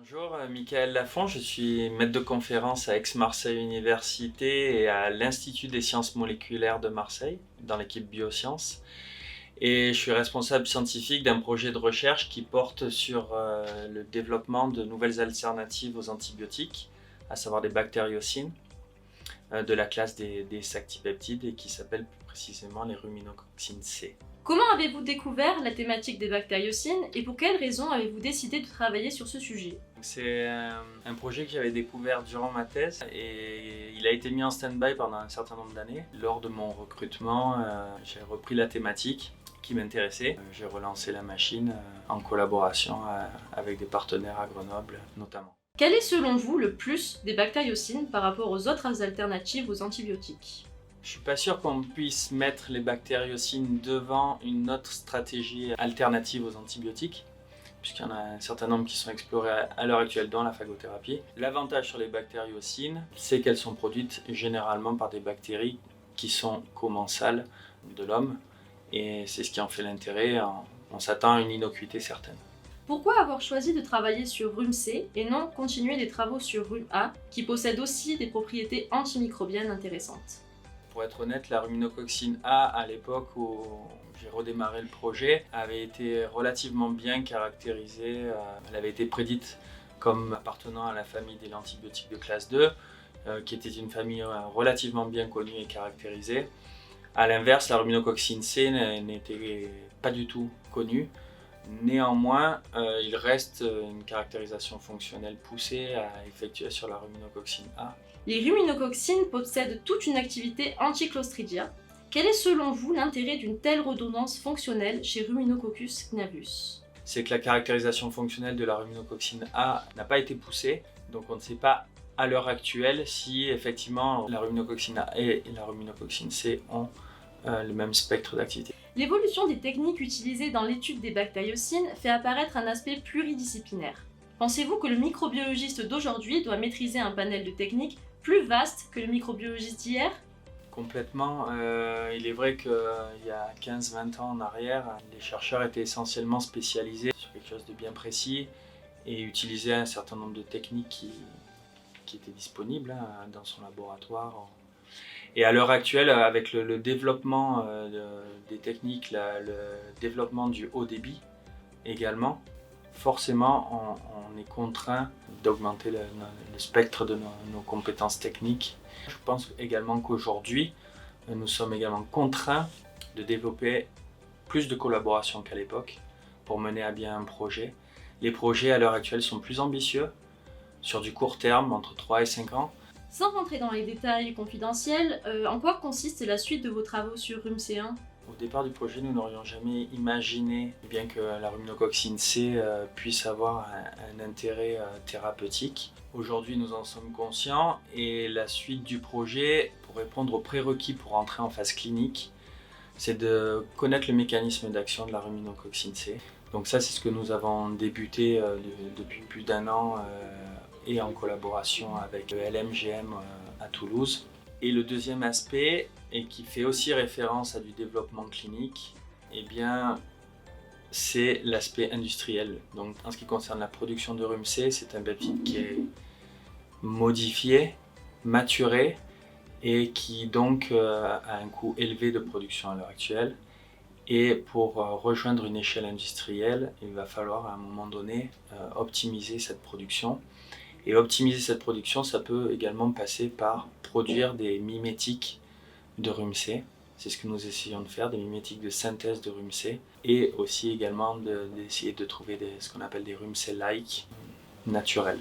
Bonjour, Michael Lafont, je suis maître de conférence à Aix-Marseille Université et à l'Institut des sciences moléculaires de Marseille, dans l'équipe biosciences. Et je suis responsable scientifique d'un projet de recherche qui porte sur le développement de nouvelles alternatives aux antibiotiques, à savoir des bactériocines, de la classe des sactipeptides et qui s'appelle plus précisément les ruminococcines C. Comment avez-vous découvert la thématique des bactériocines et pour quelles raisons avez-vous décidé de travailler sur ce sujet? C'est un projet que j'avais découvert durant ma thèse et il a été mis en stand-by pendant un certain nombre d'années. Lors de mon recrutement, j'ai repris la thématique qui m'intéressait. J'ai relancé la machine en collaboration avec des partenaires à Grenoble notamment. Quel est selon vous le plus des bactériocines par rapport aux autres alternatives aux antibiotiques? Je suis pas sûr qu'on puisse mettre les bactériocines devant une autre stratégie alternative aux antibiotiques, puisqu'il y en a un certain nombre qui sont explorés à l'heure actuelle dans la phagothérapie. L'avantage sur les bactériocines, c'est qu'elles sont produites généralement par des bactéries qui sont commensales de l'homme, et c'est ce qui en fait l'intérêt. On s'attend à une innocuité certaine. Pourquoi avoir choisi de travailler sur rhume-C et non continuer des travaux sur rhume-A, qui possède aussi des propriétés antimicrobiennes intéressantes? Pour être honnête, la ruminococcine A, à l'époque où j'ai redémarré le projet, avait été relativement bien caractérisée. Elle avait été prédite comme appartenant à la famille des antibiotiques de classe 2, qui était une famille relativement bien connue et caractérisée. A l'inverse, la ruminococcine C n'était pas du tout connue. Néanmoins, il reste une caractérisation fonctionnelle poussée à effectuer sur la ruminococcine A. Les ruminococcines possèdent toute une activité anti-Clostridia. Quel est selon vous l'intérêt d'une telle redondance fonctionnelle chez Ruminococcusgnavus? C'est que la caractérisation fonctionnelle de la ruminococcine A n'a pas été poussée, donc on ne sait pas à l'heure actuelle si effectivement la ruminococcine A et la ruminococcine C ont le même spectre d'activité. L'évolution des techniques utilisées dans l'étude des bactériocines fait apparaître un aspect pluridisciplinaire. Pensez-vous que le microbiologiste d'aujourd'hui doit maîtriser un panel de techniques plus vaste que le microbiologiste d'hier? Complètement. Il est vrai qu'il y a 15-20 ans en arrière, les chercheurs étaient essentiellement spécialisés sur quelque chose de bien précis et utilisaient un certain nombre de techniques qui étaient disponibles dans son laboratoire. Et à l'heure actuelle, avec le développement des techniques, le développement du haut débit également, forcément on est contraint d'augmenter le spectre de nos compétences techniques. Je pense également qu'aujourd'hui, nous sommes également contraints de développer plus de collaboration qu'à l'époque pour mener à bien un projet. Les projets à l'heure actuelle sont plus ambitieux, sur du court terme, entre 3 et 5 ans. Sans rentrer dans les détails confidentiels, en quoi consiste la suite de vos travaux sur rhume-C1? Au départ du projet, nous n'aurions jamais imaginé bien que la ruminococcine C puisse avoir un intérêt thérapeutique. Aujourd'hui, nous en sommes conscients et la suite du projet, pour répondre aux prérequis pour entrer en phase clinique, c'est de connaître le mécanisme d'action de la ruminococcine C. Donc ça, c'est ce que nous avons débuté depuis plus d'un an et en collaboration avec le LMGM à Toulouse. Et le deuxième aspect, et qui fait aussi référence à du développement clinique, eh bien, c'est l'aspect industriel. Donc, en ce qui concerne la production de rhume-C, c'est un peptide qui est modifié, maturé, et qui donc a un coût élevé de production à l'heure actuelle. Et pour rejoindre une échelle industrielle, il va falloir à un moment donné optimiser cette production. Et optimiser cette production, ça peut également passer par produire des mimétiques de rhume-C. C'est ce que nous essayons de faire, des mimétiques de synthèse de rhume-C. Et aussi également d'essayer de trouver ce qu'on appelle des rhume-C-like naturels.